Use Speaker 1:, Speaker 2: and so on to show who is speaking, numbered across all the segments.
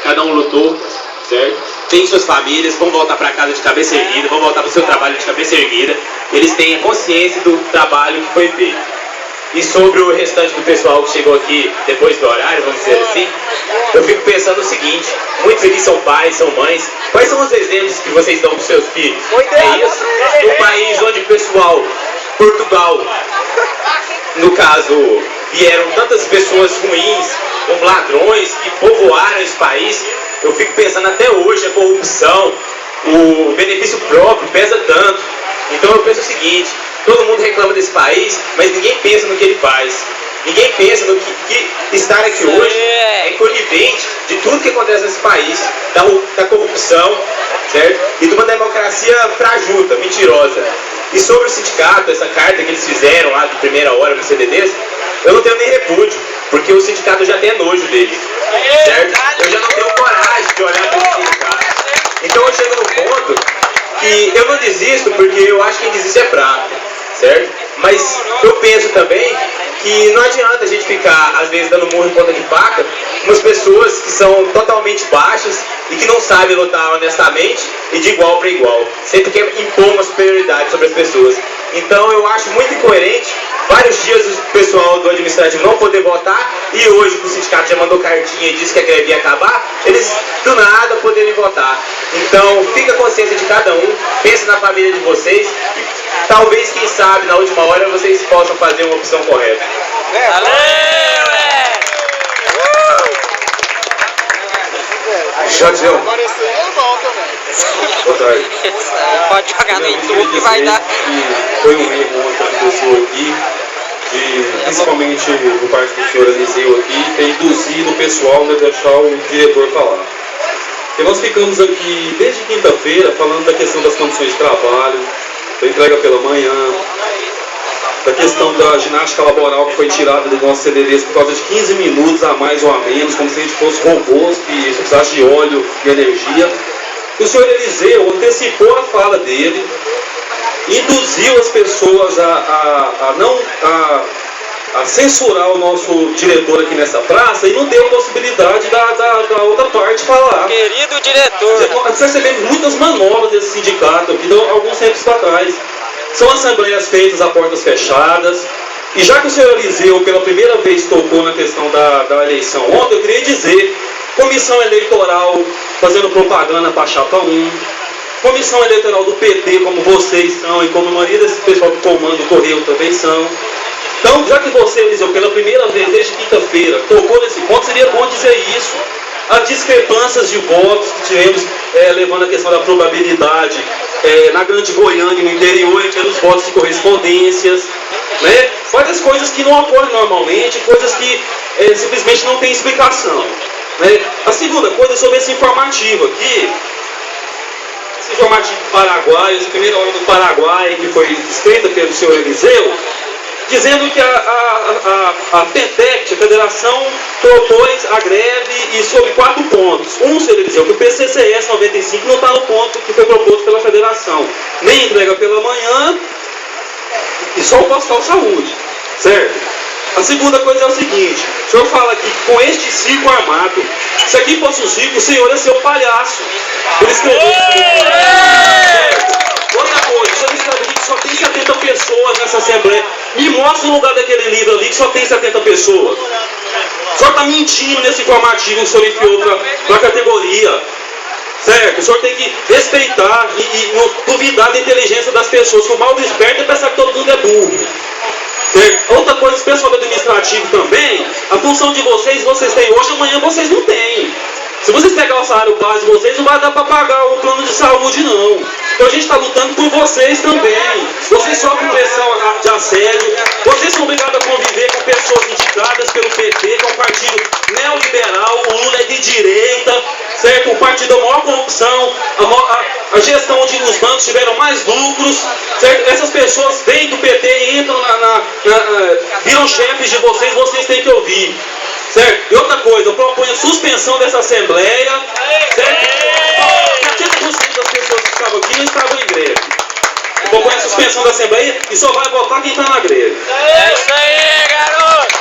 Speaker 1: cada um lutou, certo? Tem suas famílias, vão voltar para casa de cabeça erguida, vão voltar para o seu trabalho de cabeça erguida. Eles têm a consciência do trabalho que foi feito. E sobre o restante do pessoal que chegou aqui depois do horário, vamos dizer assim, eu fico pensando o seguinte: muitos aqui são pais, são mães. Quais são os exemplos que vocês dão para os seus filhos? É isso? Um país onde o pessoal, Portugal, no caso, vieram tantas pessoas ruins, como ladrões, que povoaram esse país. Eu fico pensando até hoje, a corrupção, o benefício próprio pesa tanto. Então eu penso o seguinte: todo mundo reclama desse país, mas ninguém pensa no que ele faz. Ninguém pensa no que estar aqui hoje é conivente de tudo que acontece nesse país, da corrupção, certo? E de uma democracia frajuta, mentirosa. E sobre o sindicato, essa carta que eles fizeram lá de primeira hora para o CDDs, eu não tenho nem repúdio, porque o sindicato já tem nojo deles, certo? Eu já não tenho coragem de olhar para esse sindicato. Então eu chego num ponto que eu não desisto, porque eu acho que quem desiste é fraco, certo? Mas eu penso também que não adianta a gente ficar, às vezes, dando murro em ponta de faca com umas pessoas que são totalmente baixas e que não sabem lutar honestamente e de igual para igual. Sempre quer impor uma superioridade sobre as pessoas. Então eu acho muito incoerente vários dias o pessoal do administrativo não poder votar e hoje que o sindicato já mandou cartinha e disse que a greve ia acabar, eles do nada poderem votar. Então fica a consciência de cada um, pense na família de vocês e talvez, quem sabe, na última hora vocês possam fazer uma opção correta.
Speaker 2: Jadiel. Boa tarde.
Speaker 3: Pode jogar no YouTube que vai dar.
Speaker 2: Foi um erro ontem que aconteceu aqui, principalmente por parte do senhor Eliseu aqui, ter induzido o pessoal a deixar o diretor falar. Porque nós ficamos aqui desde quinta-feira falando da questão das condições de trabalho, da entrega pela manhã, da questão da ginástica laboral que foi tirada dos nossos CDDs por causa de 15 minutos a mais ou a menos, como se a gente fosse robôs que precisasse de óleo e energia. O senhor Eliseu antecipou a fala dele, induziu as pessoas a censurar o nosso diretor aqui nessa praça e não deu possibilidade da outra parte falar.
Speaker 3: Querido diretor.
Speaker 2: Nós recebemos muitas manobras desse sindicato aqui, alguns tempos para trás. São assembleias feitas a portas fechadas. E já que o senhor Eliseu pela primeira vez tocou na questão da eleição ontem, eu queria dizer: comissão eleitoral fazendo propaganda para a chapa 1, comissão eleitoral do PT, como vocês são, e como a maioria desse pessoal que comanda o Correio também são. Então, já que você, Eliseu, pela primeira vez desde quinta-feira, tocou nesse ponto, seria bom dizer isso. As discrepâncias de votos que tivemos, levando a questão da probabilidade na Grande Goiânia e no interior, pelos votos de correspondências, né? Várias coisas que não ocorrem normalmente, coisas que simplesmente não têm explicação, né? A segunda coisa é sobre esse informativo aqui. Esse informativo do Paraguai, essa primeira hora do Paraguai, que foi escrita pelo senhor Eliseu, dizendo que a FETEC, a Federação, propôs a greve e sobre 4 pontos. Um, senhor Eliseu, que o PCCS 95 não está no ponto que foi proposto pela Federação. Nem entrega pela manhã e só o postal saúde, certo? A segunda coisa é o seguinte: o senhor fala que com este circo armado, se aqui fosse um circo, o senhor ia ser o palhaço. Por isso que outra coisa, o senhor escreve aqui que só tem 70 pessoas nessa Assembleia. Me mostra o lugar daquele livro ali que só tem 70 pessoas. O senhor está mentindo nesse informativo que o senhor enfiou para a categoria. Certo? O senhor tem que respeitar e não duvidar da inteligência das pessoas. Que o mal do esperto é pensar que todo mundo é burro. Certo? Outra coisa, o pessoal do administrativo também, a função de vocês têm hoje, amanhã vocês não têm. Se vocês pegar o salário base de vocês, não vai dar para pagar o plano de saúde, não. Então a gente está lutando por vocês também. Vocês sofrem pressão de assédio, vocês são obrigados a conviver com pessoas indicadas pelo PT, que é um partido neoliberal, o Lula é de direita, certo? Um partido da maior corrupção, a gestão onde os bancos tiveram mais lucros, certo? Essas pessoas vêm do PT e entram viram chefes de vocês, vocês têm que ouvir. Certo? E outra coisa, eu proponho a suspensão dessa Assembleia, certo? 70% das pessoas que estavam aqui não estavam em greve. Eu proponho a suspensão da Assembleia e só vai votar quem está na greve.
Speaker 3: É isso aí, garoto!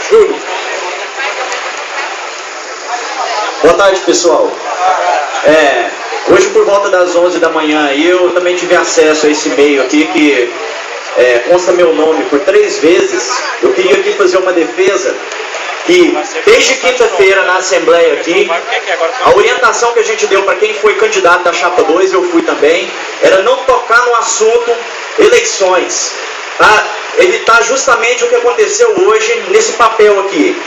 Speaker 2: Júlio.
Speaker 4: Boa tarde, pessoal. Hoje por volta das 11 da manhã eu também tive acesso a esse e-mail aqui que consta meu nome por 3 vezes. Eu queria aqui fazer uma defesa que desde quinta-feira na Assembleia aqui, a orientação que a gente deu para quem foi candidato da Chapa 2, eu fui também, era não tocar no assunto eleições, para evitar justamente o que aconteceu hoje nesse papel aqui.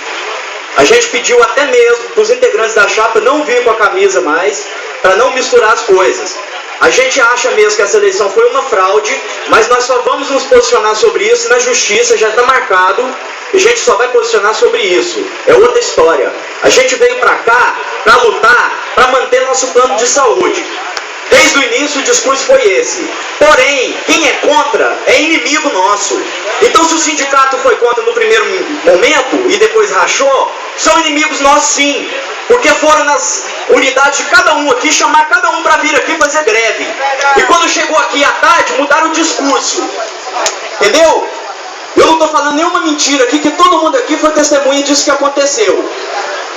Speaker 4: A gente pediu até mesmo para os integrantes da chapa não vir com a camisa mais, para não misturar as coisas. A gente acha mesmo que essa eleição foi uma fraude, mas nós só vamos nos posicionar sobre isso na justiça, já está marcado, e a gente só vai posicionar sobre isso. É outra história. A gente veio para cá para lutar, para manter nosso plano de saúde. Desde o início o discurso foi esse. Porém, quem é contra é inimigo nosso. Então se o sindicato foi contra no primeiro momento e depois rachou, são inimigos nossos sim. Porque foram nas unidades de cada um aqui, chamar cada um para vir aqui fazer greve. E quando chegou aqui à tarde, mudaram o discurso. Entendeu? Eu não estou falando nenhuma mentira aqui, que todo mundo aqui foi testemunha disso que aconteceu.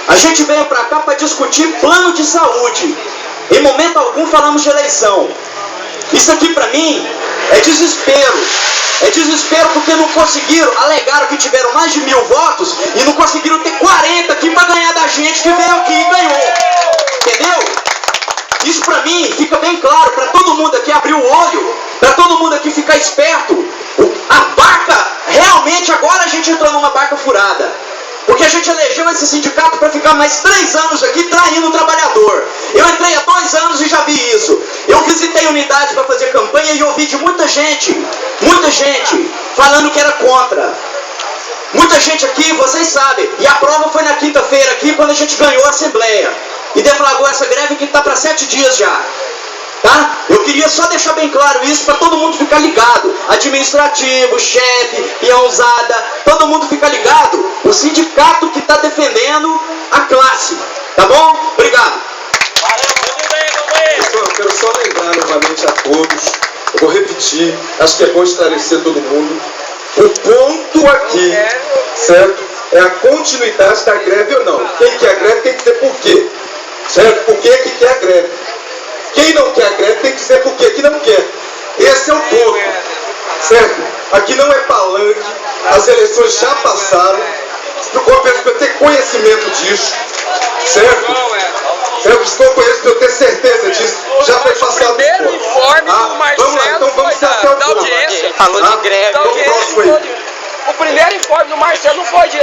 Speaker 4: A gente veio para cá para discutir plano de saúde. Em momento algum falamos de eleição. Isso aqui para mim é desespero. É desespero porque não conseguiram, alegaram que tiveram mais de 1000 votos e não conseguiram ter 40 aqui para ganhar da gente que veio aqui e ganhou. Entendeu? Isso para mim fica bem claro, para todo mundo aqui abrir o olho, para todo mundo aqui ficar esperto. A barca, realmente agora a gente entrou numa barca furada. Porque a gente elegeu esse sindicato para ficar mais 3 anos aqui traindo o trabalhador. Eu entrei há 2 anos e já vi isso. Eu visitei unidades para fazer campanha e ouvi de muita gente falando que era contra. Muita gente aqui, vocês sabem. E a prova foi na quinta-feira aqui, quando a gente ganhou a Assembleia. E deflagrou essa greve que está para 7 dias já. Tá? Eu queria só deixar bem claro isso para todo mundo ficar ligado. Administrativo, chefe, peãozada, todo mundo ficar ligado. O sindicato que está defendendo a classe. Tá bom? Obrigado.
Speaker 5: Pessoal, eu quero só lembrar novamente a todos, eu vou repetir, acho que é bom esclarecer todo mundo. O ponto aqui, certo, é a continuidade da greve ou não. Quem quer a greve tem que dizer por quê. Certo? Por que quer a greve? Quem não quer a greve tem que dizer por que não quer. Esse é o ponto. Certo? Aqui não é palanque, as eleições já passaram. Eu confesso que eu tenho conhecimento disso. Certo? Certo? Estou conhecendo, eu tenho certeza disso. Já foi passado.
Speaker 6: O primeiro informe do Marcelo
Speaker 5: vamos lá, então vamos
Speaker 6: foi da audiência.
Speaker 3: Falou de greve.
Speaker 6: Da audiência. O primeiro informe do Marcelo não foi de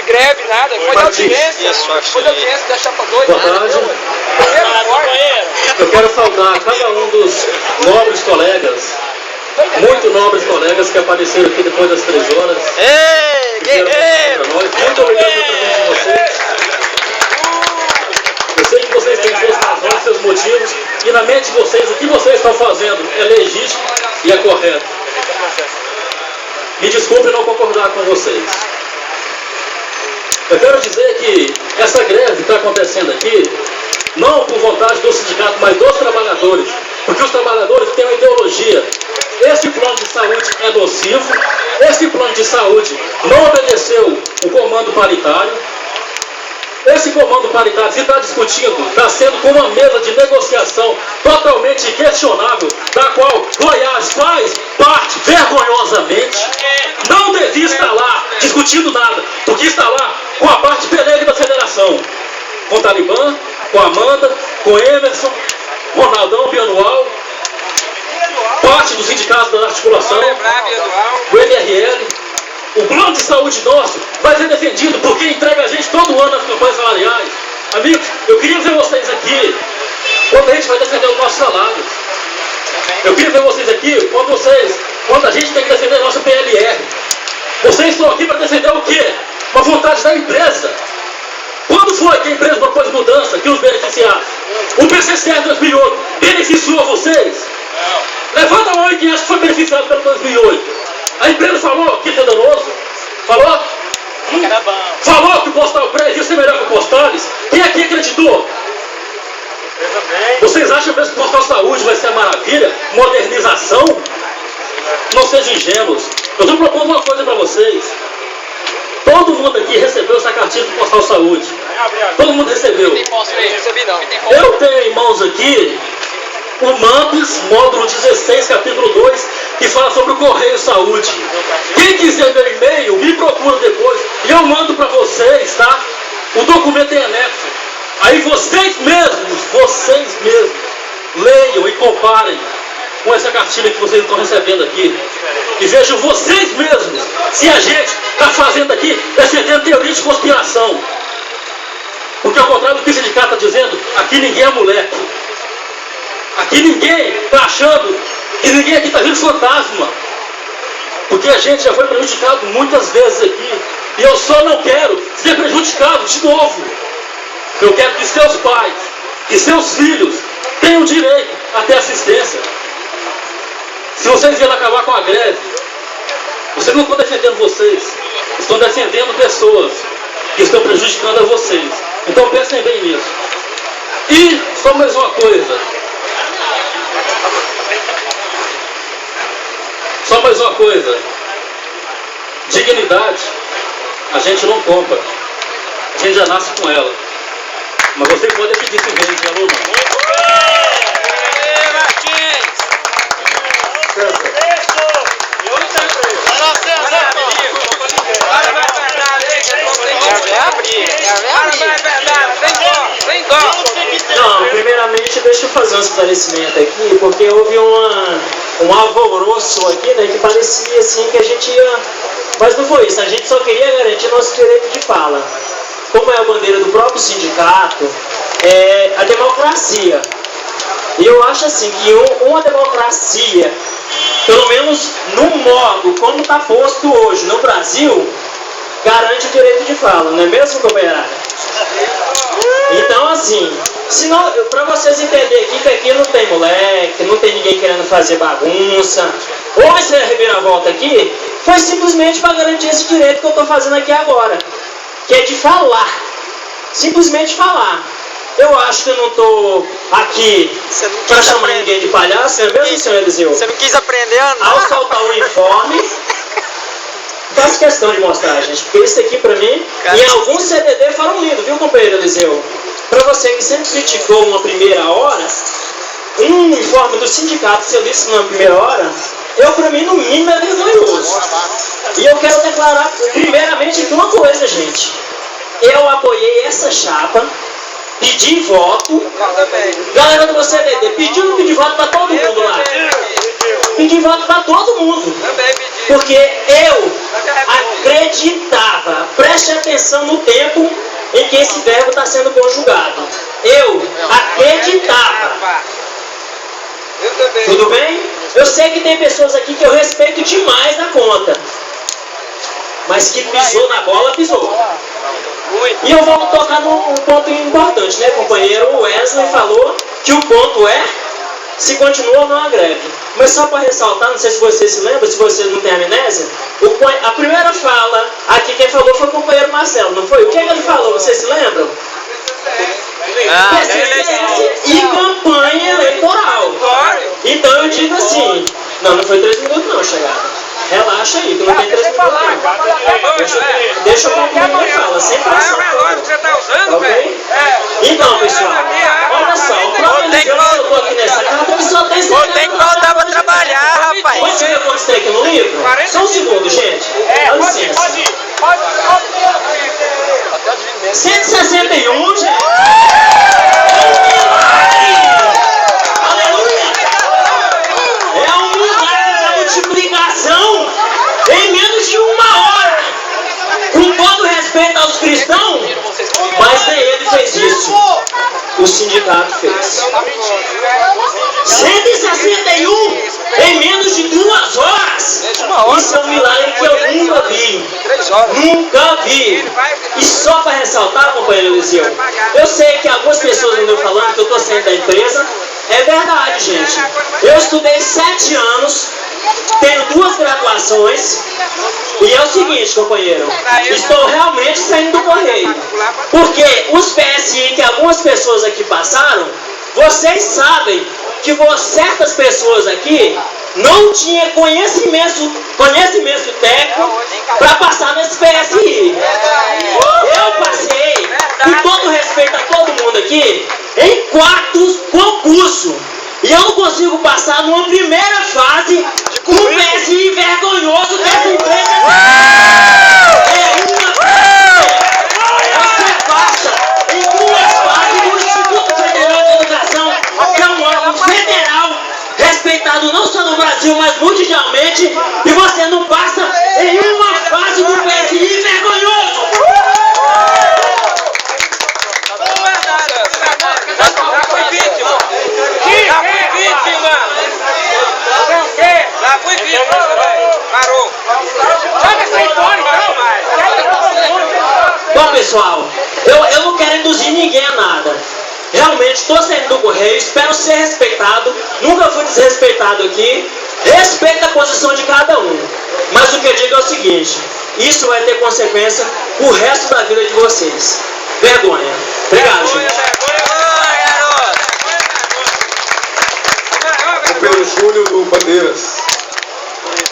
Speaker 6: greve, nada. Foi da audiência. Foi da audiência da Chapa 2.
Speaker 2: Boa tarde.
Speaker 6: O primeiro informe.
Speaker 2: Eu quero saudar cada um dos nobres colegas, muito nobres colegas que apareceram aqui depois das 3 horas.
Speaker 3: Ei, guerreiro!
Speaker 2: Muito obrigado pela presença de vocês. Eu sei que vocês têm suas razões, seus motivos, e na mente de vocês, o que vocês estão fazendo é legítimo e é correto. Me desculpe não concordar com vocês. Eu quero dizer que essa greve que está acontecendo aqui, não por vontade do sindicato, mas dos trabalhadores, porque os trabalhadores têm uma ideologia. Esse plano de saúde é nocivo, esse plano de saúde não obedeceu o comando paritário. Esse comando paritário, se está discutindo, está sendo com uma mesa de negociação totalmente questionável, da qual Goiás faz parte vergonhosamente. Não devia estar lá discutindo nada, porque está lá com a parte peneira da federação, com o Talibã, com a Amanda, com o Emerson, Ronaldão, Bianual, parte do sindicato da articulação, o MRL. O plano de saúde nosso vai ser defendido porque entrega a gente todo ano nas campanhas salariais. Amigos, eu queria ver vocês aqui quando a gente vai defender os nossos salários. Eu queria ver vocês aqui quando a gente tem que defender a nossa PLR. Vocês estão aqui para defender o quê? Uma vontade da empresa. Quando foi que a empresa propôs mudança que os beneficiasse? O PCC em 2008 beneficiou vocês? Não. Levanta a mão aí quem acha que foi beneficiado pelo 2008. A empresa falou que isso é danoso? Falou? Falou que o Postal Press ia ser melhor que o Postales? Quem aqui acreditou? Vocês acham mesmo que o Postal Saúde vai ser a maravilha? Modernização? Não sejam ingênuos. Eu estou propondo uma coisa para vocês. Todo mundo aqui recebeu essa cartilha do Postal Saúde. Todo mundo recebeu.
Speaker 6: Recebi não.
Speaker 2: Eu tenho em mãos aqui o MAMPES, módulo 16, capítulo 2, que fala sobre o Correio Saúde. Quem quiser meu e-mail, me procura depois e eu mando para vocês, tá? O documento é anexo. Aí vocês mesmos, leiam e comparem com essa cartilha que vocês estão recebendo aqui. E vejam vocês mesmos se a gente está fazendo aqui, defendendo teoria de conspiração. Porque ao contrário do que o sindicato está dizendo, aqui ninguém é moleque. Aqui ninguém está achando que ninguém aqui está vendo fantasma. Porque a gente já foi prejudicado muitas vezes aqui. E eu só não quero ser prejudicado de novo. Eu quero que seus pais, que seus filhos tenham direito a ter assistência. Se vocês vierem acabar com a greve, vocês não estão defendendo vocês, estão defendendo pessoas que estão prejudicando a vocês. Então pensem bem nisso. E só mais uma coisa. Só mais uma coisa. Dignidade a gente não compra. A gente já nasce com ela. Mas você pode pedir se vende ela ou não.
Speaker 7: Não, primeiramente deixa eu fazer um esclarecimento aqui, porque houve um alvoroço aqui, né, que parecia assim que a gente ia... Mas não foi isso, a gente só queria garantir nosso direito de fala. Como é a bandeira do próprio sindicato, é a democracia. E eu acho assim que uma democracia, pelo menos no modo como está posto hoje no Brasil, garante o direito de fala, não é mesmo, companheirada? Então, assim, para vocês entenderem aqui que aqui não tem moleque, não tem ninguém querendo fazer bagunça, ou essa reviravolta aqui, foi simplesmente para garantir esse direito que eu estou fazendo aqui agora, que é de falar, simplesmente falar. Eu acho que eu não estou aqui para chamar ninguém de palhaço, não é mesmo, senhor Eliseu?
Speaker 3: Você não quis aprender a andar?
Speaker 7: Ao soltar o uniforme, faço questão de mostrar, gente, porque isso aqui pra mim, em alguns CDD foram lindos, viu, companheiro Eliseu? Pra você que sempre criticou uma primeira hora, um uniforme do sindicato ser listo na primeira hora, pra mim, no mínimo, é vergonhoso. E eu quero declarar, primeiramente, aqui uma coisa, gente. Eu apoiei essa chapa, pedi voto. Galera do CDD, pediu ou não pedi voto pra todo mundo lá? Pedi voto pra todo mundo. Porque eu acreditava, preste atenção no tempo em que esse verbo está sendo conjugado. Eu acreditava. Tudo bem? Eu sei que tem pessoas aqui que eu respeito demais da conta. Mas que pisou na bola, pisou. E eu vou tocar num ponto importante, né, companheiro? O Wesley falou que o ponto é se continua ou não a greve. Mas só para ressaltar, não sei se vocês se lembram, se vocês não têm amnésia, a primeira fala aqui quem falou foi o companheiro Marcelo, não foi? O que ele falou, vocês se lembram? PCCS e campanha eleitoral. Então eu digo assim, não foi 3 minutos não, chegada. Relaxa aí, que não tem 3 minutos não. Deixa eu concluir minha fala, sem pressão. Ok? Então, pessoal, olha só, o próprio Eliseu colocou aqui nessa carta que só tem 100.
Speaker 3: Tem que voltar pra trabalhar, rapaz.
Speaker 7: Pode ver o que eu mostrei aqui no livro? Só um segundo, gente. Dá licença. 161, gente. Aleluia! É um milagre da multiplicação em menos de 1 hora. Com todo respeito aos cristãos, mas nem ele fez isso. O sindicato fez. 161 em menos de 2 horas. Isso é um milagre que eu nunca vi. Nunca vi. E só para ressaltar, companheiro Eliseu, eu sei que algumas pessoas andam falando que eu estou saindo da empresa. É verdade, gente. Eu estudei 7 anos, tenho 2 graduações. E é o seguinte, companheiro, estou realmente saindo do correio. Porque os PSI que algumas pessoas aqui passaram, Vocês sabem que certas pessoas aqui não tinham conhecimento técnico para passar nesse PSI. Eu passei, com todo respeito a todo mundo aqui, em 4 concursos. E eu não consigo passar numa primeira fase com um PSI vergonhoso dessa empresa. Você passa em 2 fases do Instituto Federal de Educação, que é um órgão federal, respeitado não só no Brasil, mas mundialmente, e você não passa em uma fase do PSI vergonhoso.
Speaker 6: Já fui vítima. Parou. Joga essa aí fora,
Speaker 7: Bom, pessoal, eu não quero induzir ninguém a nada. Realmente, estou saindo do Correio, espero ser respeitado. Nunca fui desrespeitado aqui. Respeito a posição de cada um. Mas o que eu digo é o seguinte: isso vai ter consequência o resto da vida de vocês. Vergonha. Obrigado, gente.
Speaker 5: Pedro Júnior do Bandeiras.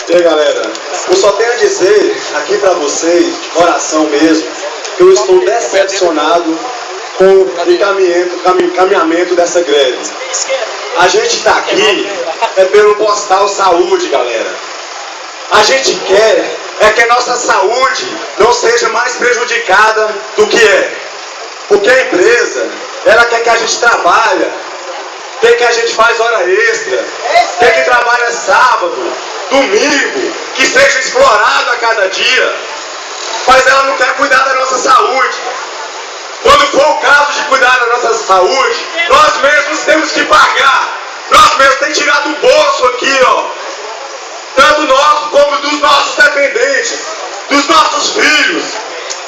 Speaker 5: E aí, galera, eu só tenho a dizer aqui pra vocês, de coração mesmo, que eu estou decepcionado com o encaminhamento dessa greve. A gente tá aqui pelo Postal Saúde, galera. A gente quer que a nossa saúde não seja mais prejudicada do que é. Porque a empresa, ela quer que a gente trabalhe, quer que a gente faz hora extra, quer que trabalhe sábado, domingo, que seja explorado a cada dia, mas ela não quer cuidar da nossa saúde. Quando for o caso de cuidar da nossa saúde, nós mesmos temos que pagar, nós mesmos temos que tirar do bolso aqui, ó, tanto nosso como dos nossos dependentes, dos nossos filhos,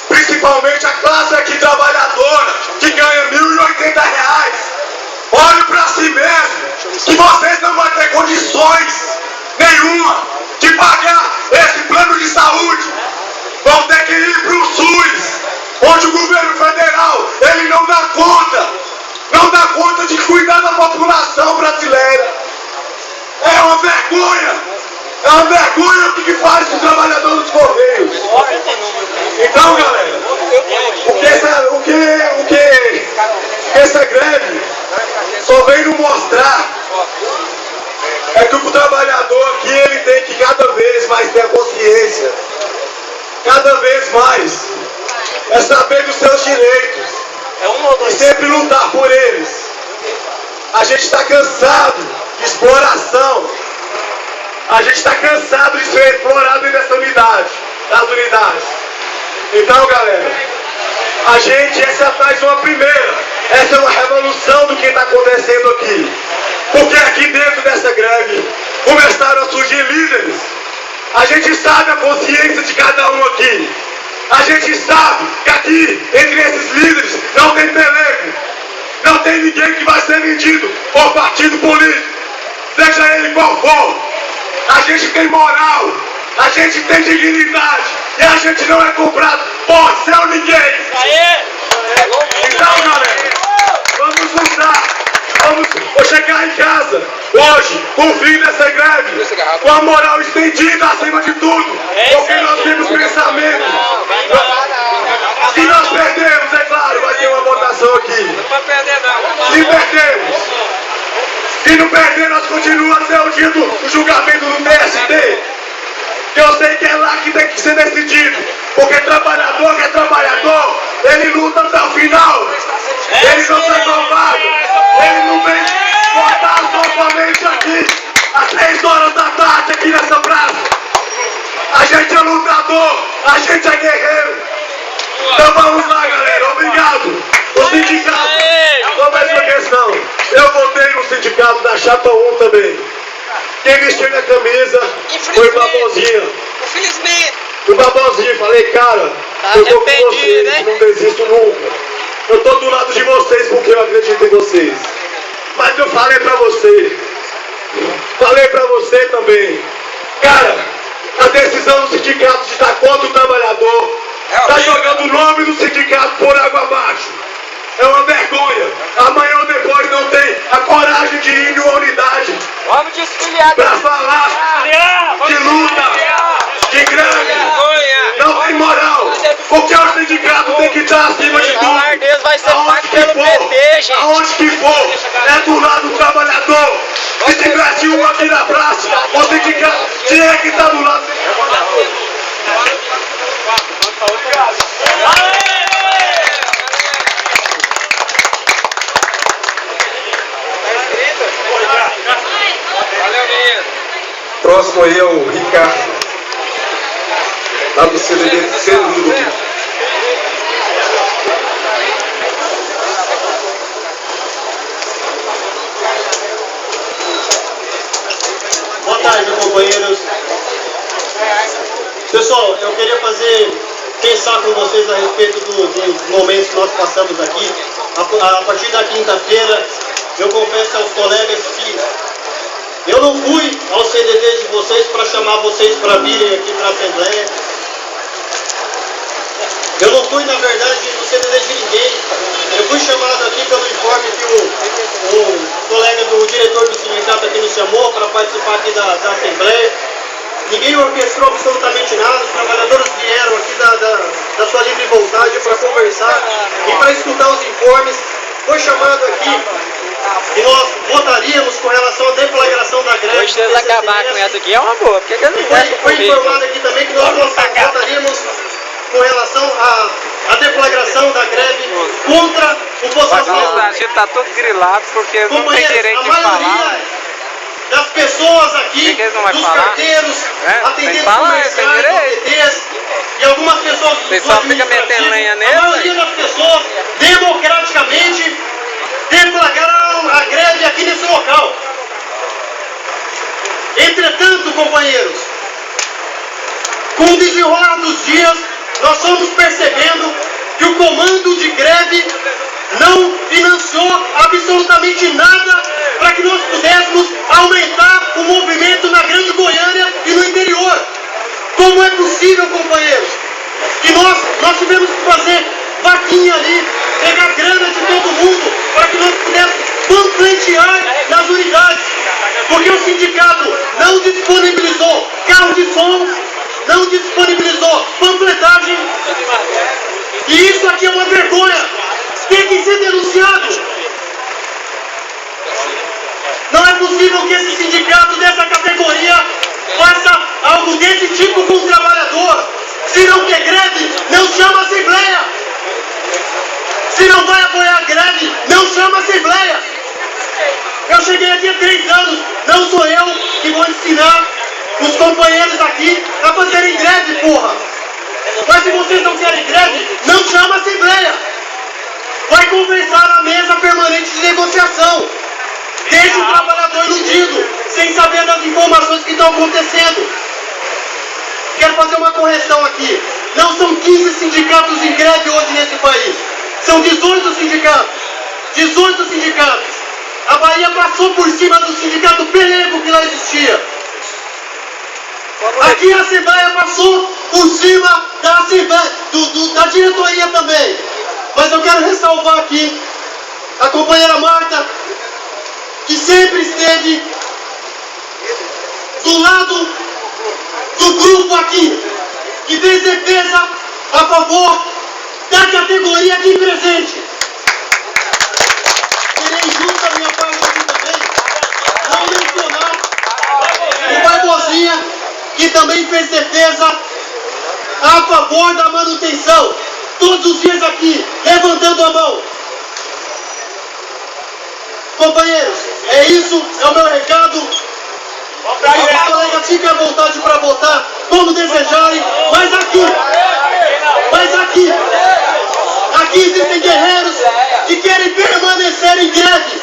Speaker 5: principalmente a classe aqui trabalhadora, que ganha R$1.080. Olhe para si mesmo, que vocês não vão ter condições nenhuma de pagar esse plano de saúde. Vão ter que ir para o SUS, onde o governo federal, ele não dá conta de cuidar da população brasileira. É uma vergonha o que faz com o trabalhador dos Correios. Então, galera, o que essa greve só vem nos mostrar é que o trabalhador aqui, ele tem que cada vez mais ter a consciência, cada vez mais é saber dos seus direitos e sempre lutar por eles. A gente está cansado de exploração, a gente está cansado de ser explorado nessa unidade, das unidades. Então, galera, essa é mais uma primeira, essa é uma revolução do que está acontecendo aqui. Porque aqui dentro dessa greve começaram a surgir líderes. A gente sabe a consciência de cada um aqui. A gente sabe que aqui, entre esses líderes, não tem pelego. Não tem ninguém que vai ser vendido por partido político, seja ele qual for. A gente tem moral, a gente tem dignidade e a gente não é comprado por seu ninguém. Então, galera, vamos lutar. Vou chegar em casa hoje, com o fim dessa greve, com a moral estendida acima de tudo, porque nós temos pensamento. Se nós perdemos, é claro, vai ter uma votação aqui.
Speaker 6: Não pode perder, não.
Speaker 5: Se perdemos, se não perder, nós continuamos até o dia do julgamento do TST. Que eu sei que é lá que tem que ser decidido. Porque trabalhador que é trabalhador, ele luta até o final. Ele não está tomado. Ele não vem votar novamente aqui às 3 horas da tarde aqui nessa praça. A gente é lutador, a gente é guerreiro. Então vamos lá, galera. Obrigado. O sindicato, só mais uma questão. Eu votei no sindicato da Chapa 1 também. Quem vestiu minha camisa foi o Babozinho.
Speaker 6: Infelizmente.
Speaker 5: O Babozinho, falei, cara, eu tô com vocês,
Speaker 6: né?
Speaker 5: não desisto nunca. Eu tô do lado de vocês porque eu acredito em vocês. Mas eu falei pra você também, cara, a decisão do sindicato de estar contra o trabalhador tá jogando o nome do sindicato por água abaixo. É uma vergonha. Amanhã ou depois não tem
Speaker 8: a coragem de ir em uma unidade
Speaker 6: Vamos desfiliar.
Speaker 8: para falar de luta, de greve. Não tem moral, porque o sindicato tem que estar acima de tudo.
Speaker 3: Vai ser pago pelo PT, gente.
Speaker 8: Aonde que for, é do lado do trabalhador. Se tivesse um aqui na praça, o sindicato tinha que estar do lado do trabalhador.
Speaker 5: Próximo aí é o Ricardo, lá do CDD segundo.
Speaker 9: Boa tarde, companheiros. Pessoal, eu queria pensar com vocês a respeito dos momentos que nós passamos aqui. A partir da quinta-feira, eu confesso aos colegas que eu não fui ao CDD de vocês para chamar vocês para virem aqui para a Assembleia. Eu não fui, na verdade, no CDD de ninguém. Eu fui chamado aqui pelo informe que o colega do diretor do sindicato aqui nos chamou para participar aqui da Assembleia. Ninguém orquestrou absolutamente nada, os trabalhadores vieram aqui da sua livre vontade para conversar e para escutar os informes. Foi chamado aqui e nós votaríamos com relação à deflagração da greve.
Speaker 3: Se eles acabar com essa aqui é uma boa, porque eles não
Speaker 9: Foi informado aqui também que nós votaríamos com relação à deflagração da greve contra o Poçação.
Speaker 3: A gente tá tudo grilado porque não tem direito de falar.
Speaker 9: Das pessoas aqui, dos carteiros, atendentes comerciais, OPTs e algumas pessoas do
Speaker 3: pessoal fica metendo lenha nele.
Speaker 9: A maioria das pessoas democraticamente deflagraram a greve aqui nesse local. Entretanto, companheiros, com o desenrolar dos dias, nós fomos percebendo que o comando de greve não financiou absolutamente nada para que nós pudéssemos aumentar o movimento na Grande Goiânia e no interior. Como é possível, companheiros, que nós tivemos que fazer vaquinha ali, pegar grana de todo mundo para que nós pudéssemos panfletear nas unidades, porque o sindicato não disponibilizou carro de som, não disponibilizou panfletagem, e isso aqui é uma vergonha, tem que ser denunciado. Não é possível que esse sindicato dessa categoria faça algo desse tipo com o trabalhador. Se não quer greve, não chama a Assembleia. Se não vai apoiar a greve, não chama a Assembleia. Eu cheguei aqui há 3 anos, não sou eu que vou ensinar os companheiros aqui a fazerem greve, porra. Mas se vocês não querem greve, não chama a Assembleia. Vai conversar na mesa permanente de negociação. Deixa o trabalhador iludido, sem saber das informações que estão acontecendo. Quero fazer uma correção aqui. Não são 15 sindicatos em greve hoje nesse país. São 18 sindicatos. 18 sindicatos. A Bahia passou por cima do sindicato pelego que lá existia. Aqui a Assembleia passou por cima da Assembleia, da diretoria também. Mas eu quero ressalvar aqui a companheira Marta, que sempre esteve do lado do grupo aqui, que fez defesa a favor da categoria aqui presente. Serei justo da minha parte aqui também, não mencionar o Barbosinha, que também fez defesa a favor da manutenção, todos os dias aqui, levantando a mão. Companheiros, é isso, é o meu recado. Os colegas fiquem à vontade para votar como desejarem, mas aqui existem guerreiros que querem permanecer em greve,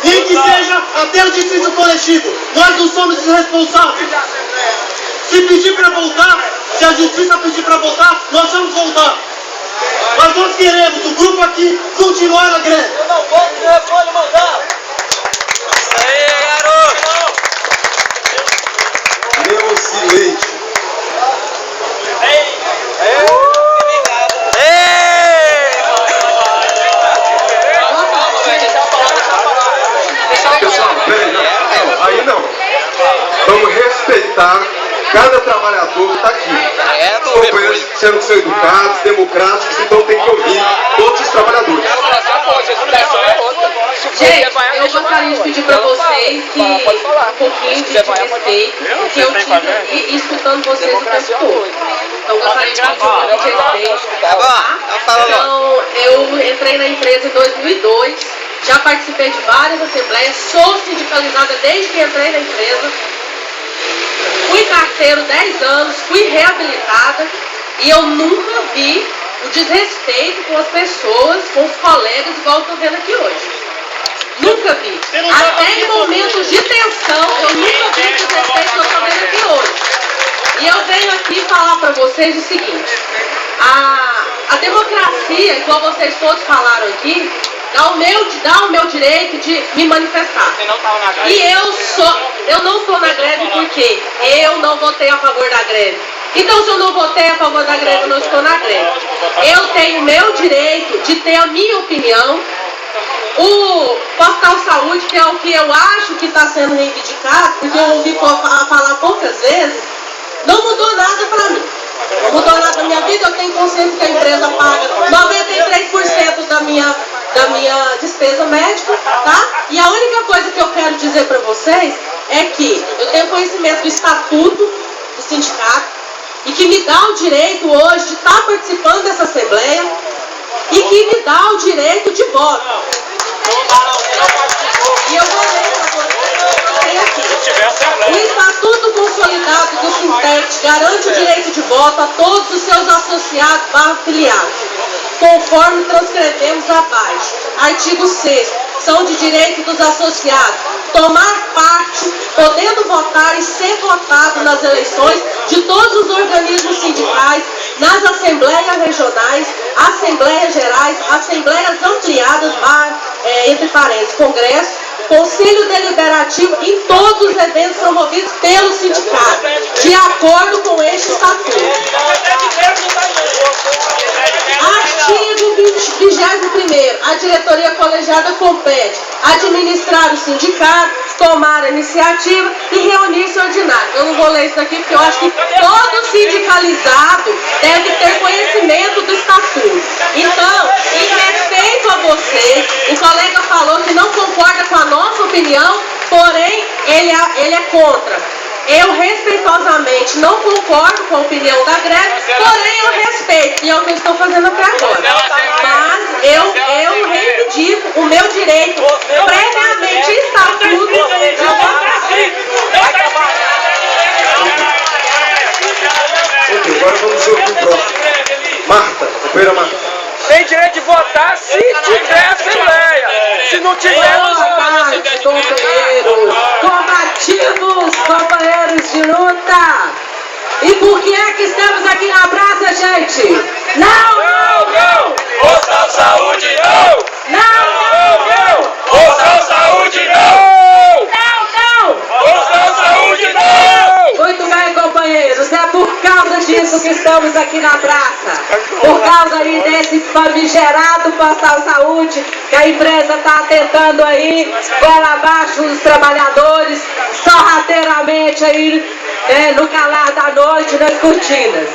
Speaker 9: nem que seja até o dissídio coletivo. Nós não somos irresponsáveis. Se pedir para voltar, se a justiça pedir para voltar, nós vamos voltar. Mas nós queremos, o grupo aqui, continuar na greve. Eu não vou, você pode mandar.
Speaker 3: Isso aí, garoto.
Speaker 5: Neuci Leite. cada trabalhador está aqui. Os companheiros disseram que são educados, democráticos, então tem que ouvir todos os trabalhadores.
Speaker 10: Gente, eu gostaria de pedir para vocês que um pouquinho de respeito, porque eu tive escutando vocês o tempo todo. Então, eu gostaria de pedir um pouquinho de respeito. Então, eu entrei na empresa em 2002, já participei de várias assembleias, sou sindicalizada desde que entrei na empresa. Fui carteiro 10 anos, fui reabilitada e eu nunca vi o desrespeito com as pessoas, com os colegas, igual eu estou vendo aqui hoje. Nunca vi. Até em momentos de tensão, eu nunca vi o desrespeito que eu estou vendo aqui hoje. E eu venho aqui falar para vocês o seguinte: a democracia, igual vocês todos falaram aqui, dá o meu direito de me manifestar. E eu não estou na greve porque eu não votei a favor da greve. Então, se eu não votei a favor da greve, eu não estou na greve. Eu tenho o meu direito de ter a minha opinião. O Postal Saúde, que é o que eu acho que está sendo reivindicado, porque eu ouvi falar poucas vezes, não mudou nada para mim. Não mudou nada na minha vida. Eu tenho consciência que a empresa paga 93% da minha despesa médica, tá? E a única coisa que eu quero dizer para vocês é que eu tenho conhecimento do estatuto do sindicato e que me dá o direito hoje de estar participando dessa assembleia e que me dá o direito de voto. E eu vou ler para vocês aqui. O Estatuto Consolidado do Sintec garante o direito de voto a todos os seus associados/afiliados, conforme transcrevemos abaixo. Artigo 6º. São de direito dos associados tomar parte, podendo votar e ser votado nas eleições de todos os organismos sindicais, nas assembleias regionais, assembleias gerais, assembleias ampliadas, entre parênteses, congresso, conselho deliberativo, em todos os eventos promovidos pelo sindicato, de acordo com este estatuto. Artigo 21º. A diretoria colegiada compete administrar o sindicato, tomar a iniciativa e reunir-se ordinário. Eu não vou ler isso aqui porque eu acho que todo sindicalizado deve ter conhecimento do estatuto. Então, em respeito a vocês, o colega falou que não concorda com a nossa opinião, porém ele é contra. Eu respeitosamente não concordo com a opinião da greve, porém eu respeito, e é o que eu estou fazendo até agora. Mas eu reivindico o meu direito previamente estatuto de votar.
Speaker 5: Ok, agora vamos ouvir o próximo. Marta, companheira Marta.
Speaker 6: Tem direito de votar se tiver assembleia. Se não tiver, não vai.
Speaker 10: Companheiros, combativos, companheiros de luta. E por que é que estamos aqui na praça, gente? Não!
Speaker 8: Postal Saúde não!
Speaker 10: Não!
Speaker 8: Postal Saúde não! Postal Saúde não!
Speaker 10: Muito bem, companheiros, é por causa disso que estamos aqui na praça. Por causa aí desse famigerado Postal Saúde, que a empresa está tentando aí, goela abaixo dos trabalhadores, sorrateiramente aí, no calar da noite, nas cortinas.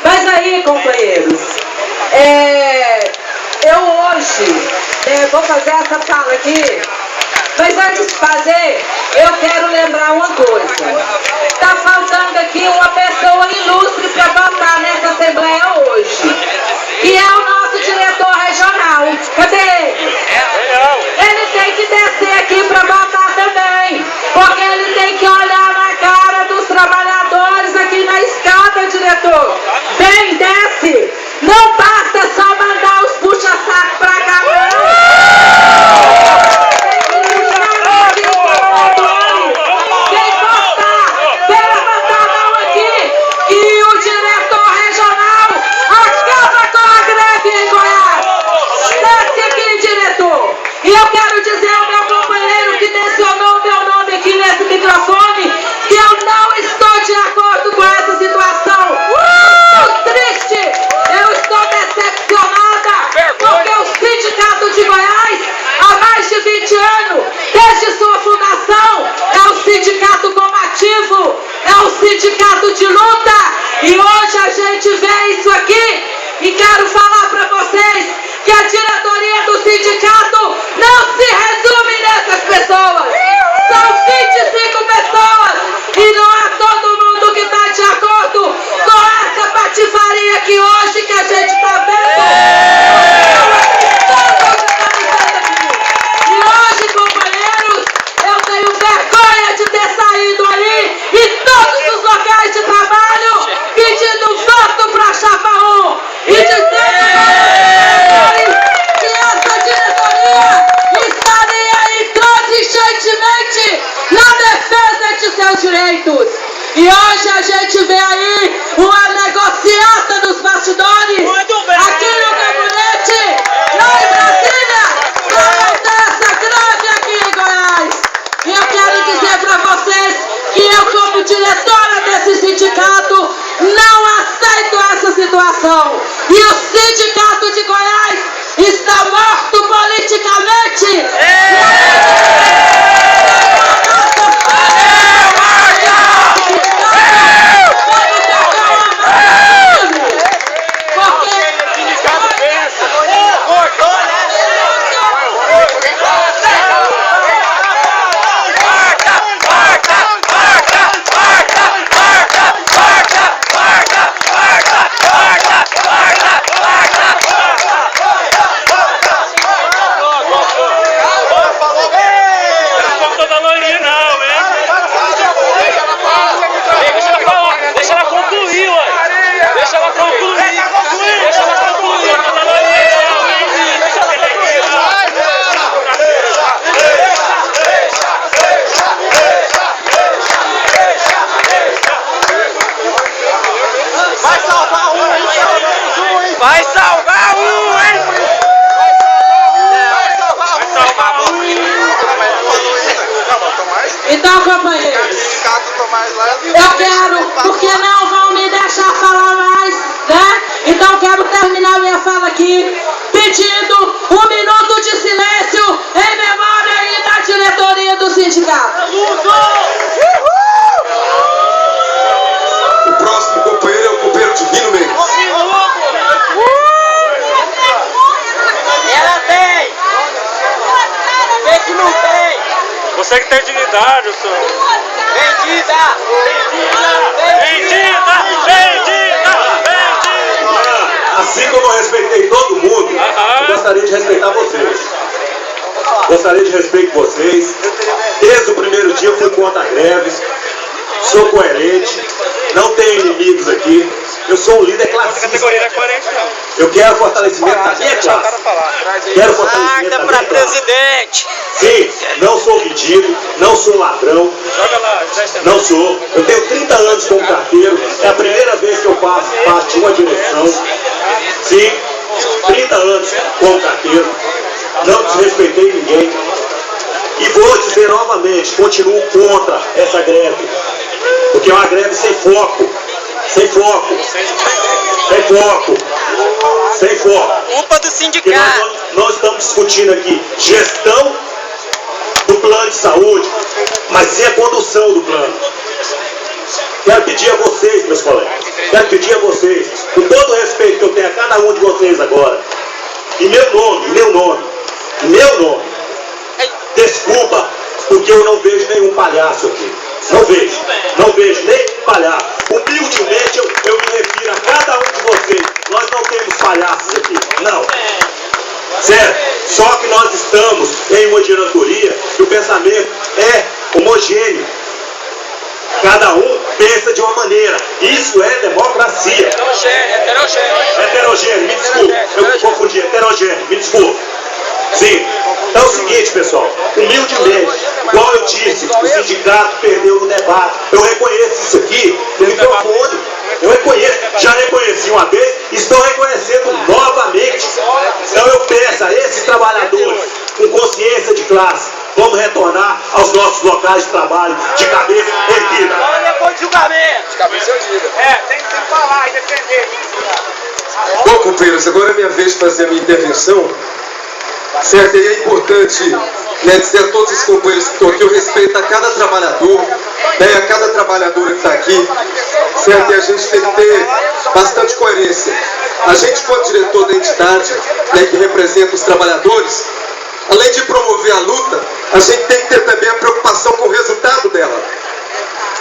Speaker 10: Mas aí, companheiros, eu hoje vou fazer essa fala aqui. Mas antes de fazer, eu quero lembrar uma coisa. Está faltando aqui uma pessoa ilustre para votar nessa Assembleia hoje, que é o nosso diretor regional. Cadê ele? Ele tem que descer aqui para votar também, porque ele tem que olhar na cara dos trabalhadores aqui na escada, diretor. Vem, desce. Não basta só mandar os puxa-saco para cá, não. E eu quero dizer ao meu companheiro que mencionou o meu nome aqui nesse microfone que eu não estou de acordo com essa situação. Estou triste, eu estou decepcionada, porque o Sindicato de Goiás, há mais de 20 anos, desde sua fundação, é um sindicato combativo, é um sindicato de luta. E hoje a gente vê isso aqui e quero falar para vocês que a diretoria do sindicato não se resume nessas pessoas. São 25 pessoas e não é todo mundo que está de acordo com essa patifaria que hoje que a gente está vendo. E hoje, companheiros, eu tenho vergonha de ter saído ali em todos os locais de trabalho pedindo voto para a chapa 1 e dizendo que essa diretoria estaria intransigentemente na defesa de seus direitos. E hoje a gente vê aí uma negociata nos bastidores, aqui no gabinete, lá em Brasília, para montar essa greve aqui em Goiás. E eu quero dizer para vocês que eu, como diretora desse sindicato, não aceito essa situação. E o sindicato de Goiás está morto politicamente.
Speaker 6: Vai salvar um, hein?
Speaker 10: Então, companheiros, eu quero, porque não vão me deixar falar mais, né? Então quero terminar minha fala aqui pedindo 1 minuto de silêncio em memória aí da diretoria do sindicato.
Speaker 5: O próximo companheiro é o companheiro Divino Mendes.
Speaker 6: Ela tem! Vê que não tem!
Speaker 2: Você que tem dignidade, o senhor.
Speaker 6: Vendida!
Speaker 5: Assim como eu respeitei todo mundo, eu gostaria de respeitar vocês. Gostaria de respeitar vocês. Desde o primeiro dia eu fui contra a greve. Sou coerente. Não tenho inimigos aqui. Eu sou um líder classista. Eu quero fortalecimento da minha classe. Quero fortalecimento da minha classe. Sim, não sou vendido, não sou ladrão. Não sou. Eu tenho 30 anos como carteiro. É a primeira vez que eu faço parte de uma direção. Sim, 30 anos como carteiro. Não desrespeitei ninguém. E vou dizer novamente, continuo contra essa greve. Porque é uma greve sem foco. Sem foco. Sem foco. Sem foco.
Speaker 6: Culpa do sindicato.
Speaker 5: Nós estamos discutindo aqui gestão do plano de saúde, mas sem a condução do plano. Quero pedir a vocês, meus colegas, quero pedir a vocês, com todo o respeito que eu tenho a cada um de vocês agora, em meu nome, desculpa, porque eu não vejo nenhum palhaço aqui. Não vejo nem palhaço. Humildemente eu me refiro a cada um de vocês. Nós não temos palhaços aqui, não. Certo? Só que nós estamos em uma diretoria que o pensamento é homogêneo. Cada um pensa de uma maneira. Isso é democracia. Heterogêneo, me desculpe. Eu me confundi, heterogêneo, me desculpe. Sim. Então é o seguinte, pessoal, humildemente, igual eu disse, o sindicato perdeu no debate. Eu reconheço isso aqui no microfone. Eu reconheço, já reconheci uma vez, estou reconhecendo novamente. Então eu peço a esses trabalhadores com consciência de classe, vamos retornar aos nossos locais de trabalho de cabeça erguida.
Speaker 6: Depois de julgamento. De cabeça erguida. Tem que falar e defender.
Speaker 5: Bom, companheiros, agora é minha vez de fazer a minha intervenção. certo? E é importante, né, dizer a todos os companheiros que estão aqui o respeito a cada trabalhador, né, a cada trabalhadora que está aqui, certo? E a gente tem que ter bastante coerência. A gente, quando diretor da entidade, né, que representa os trabalhadores, além de promover a luta, a gente tem que ter também a preocupação com o resultado dela.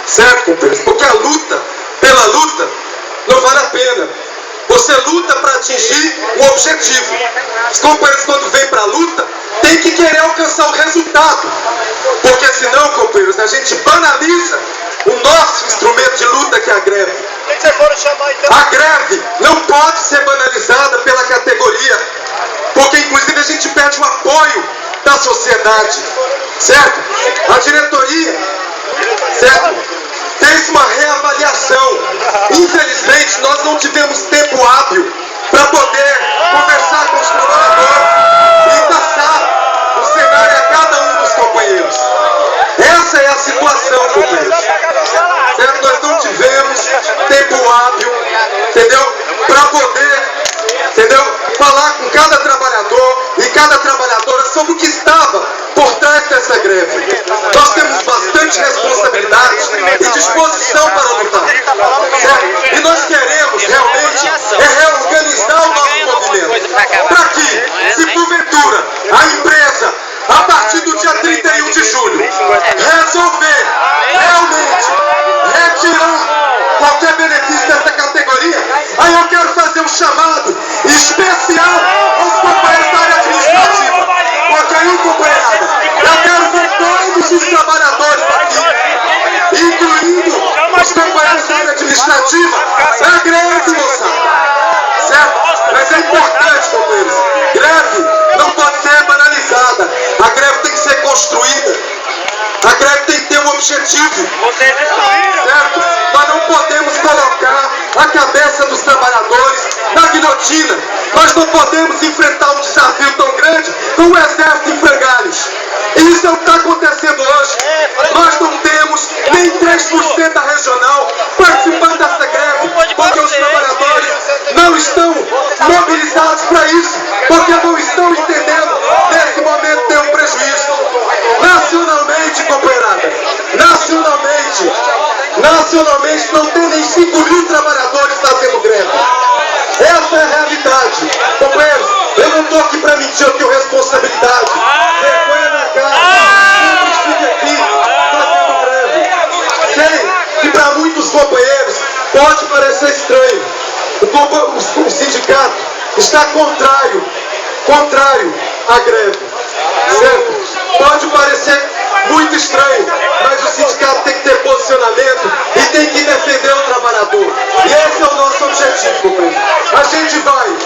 Speaker 5: Certo, companheiros? Porque a luta, pela luta, não vale a pena. Você luta para atingir um objetivo. Os companheiros, quando vêm para a luta, tem que querer alcançar o resultado. Porque senão, companheiros, a gente banaliza o nosso instrumento de luta, que é a greve. A greve não pode ser banalizada pela categoria, porque inclusive a gente pede o apoio da sociedade, certo? A diretoria, certo, fez uma reavaliação. Infelizmente, nós não tivemos tempo hábil para poder conversar com os trabalhadores e traçar o cenário a cada um dos companheiros. Essa é a situação, companheiros. Certo? Nós não tivemos tempo hábil, entendeu? Para poder, entendeu? Falar com cada trabalhador e cada trabalhadora sobre o que estava por trás dessa greve. Nós temos bastante responsabilidade e disposição para lutar, certo? E nós queremos realmente reorganizar o nosso movimento para que, se porventura a empresa, a partir do dia 31 de julho, resolver realmente retirar qualquer benefício dessa categoria, aí eu quero fazer um chamado especial aos companheiros da área administrativa. Porque aí, companheirada, eu quero ver todos os trabalhadores aqui, incluindo os companheiros da área administrativa, na greve, moçada. Certo? Mas é importante, companheiros, greve não pode ser banalizada. A greve tem que ser construída. A greve tem que ter um objetivo. Certo? Nós não podemos colocar a cabeça dos trabalhadores na guilhotina. Nós não podemos enfrentar um desafio tão grande com o exército em frangalhos. E isso é o que está acontecendo hoje. Nós não temos nem 3% da regional participando dessa greve, porque os trabalhadores não estão mobilizados para isso, porque não estão entendendo nesse momento ter um prejuízo. Nacionalmente, companheirada, nacionalmente não tem nem 5.000 trabalhadores fazendo greve. Essa é a realidade. Companheiros, eu não estou aqui para mentir, eu tenho responsabilidade. Vergonha na cara, sempre estive aqui fazendo greve. Sei que para muitos companheiros pode parecer estranho. O sindicato está contrário à greve. Certo? Pode parecer muito estranho, mas o sindicato tem que ter posicionamento e tem que defender o trabalhador. E esse é o nosso objetivo, companheiro. A gente vai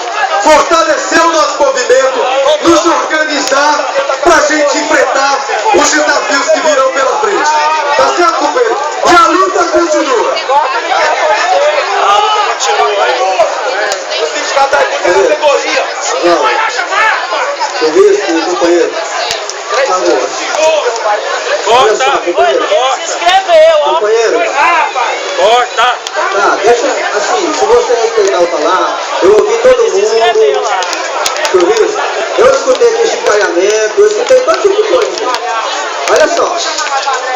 Speaker 5: fortalecer o nosso movimento, nos organizar para a gente enfrentar os desafios que virão pela frente. Tá certo, companheiro? E a luta continua.
Speaker 9: O sindicato está aqui com categoria.
Speaker 5: Deixa eu ver, companheiro.
Speaker 7: Corta! Ele se inscreveu, ó!
Speaker 5: Companheiro!
Speaker 7: Corta!
Speaker 5: Tá, deixa assim, se você respeitar o falar, eu ouvi todo mundo. Eu escutei aqui chincalhamento, eu escutei todo tipo de coisa. Olha só,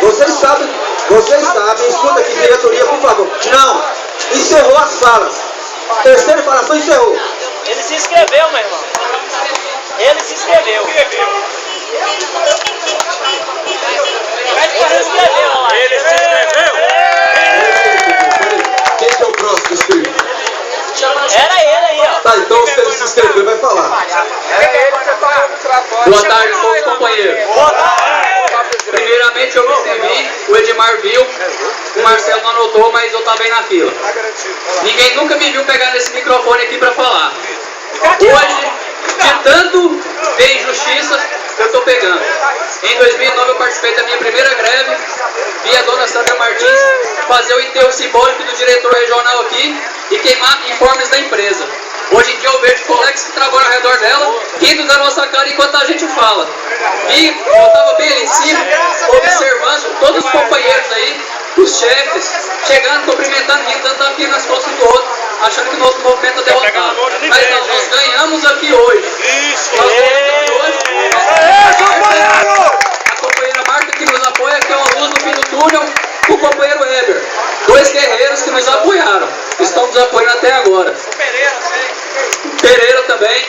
Speaker 5: vocês sabem, escuta aqui, diretoria, por favor. Não, encerrou as falas. Terceira infração encerrou.
Speaker 7: Ele se inscreveu, meu irmão. Ele se inscreveu. Ele se inscreveu.
Speaker 5: Quem que é o próximo inscrito?
Speaker 7: Era ele aí, ó.
Speaker 5: Tá, então se ele se inscreveu, vai falar.
Speaker 11: Boa tarde a todos os companheiros. Primeiramente eu me inscrevi, o Edmar viu, o Marcelo não anotou, mas eu estava aí na fila. Ninguém nunca me viu pegar nesse microfone aqui para falar. Hoje, de tanto ver injustiça, eu estou pegando. Em 2009 eu participei da minha primeira greve, vi a dona Sandra Martins fazer o enterro simbólico do diretor regional aqui e queimar informes da empresa. Hoje em dia eu vejo colegas que trabalham ao redor dela, rindo da nossa cara enquanto a gente fala. E eu estava bem ali em cima, observando todos os companheiros aí, os chefes, chegando, cumprimentando, rindo, dando aqui nas costas do outro, achando que o nosso movimento é derrotado. Mas nós ganhamos aqui hoje. Nós ganhamos aqui hoje Weber. 2 guerreiros que nos apoiaram. Estão nos apoiando até agora. Pereira também.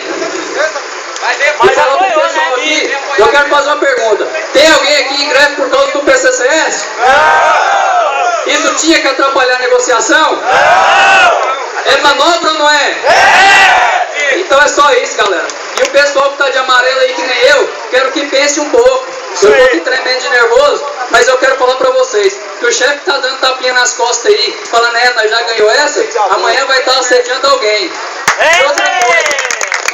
Speaker 11: E falando pro pessoal aqui, eu quero fazer uma pergunta. Tem alguém aqui em greve por causa do PCCS? Não! Isso tinha que atrapalhar a negociação? Não! É manobra ou não é? É! Então é só isso, galera. E o pessoal que tá de amarelo aí, que nem eu, quero que pense um pouco. Eu tô aqui tremendo de nervoso, mas eu quero falar pra vocês que o chefe tá dando tapinha nas costas aí, falando, nós já ganhou essa, amanhã vai estar assediando alguém. E outra coisa,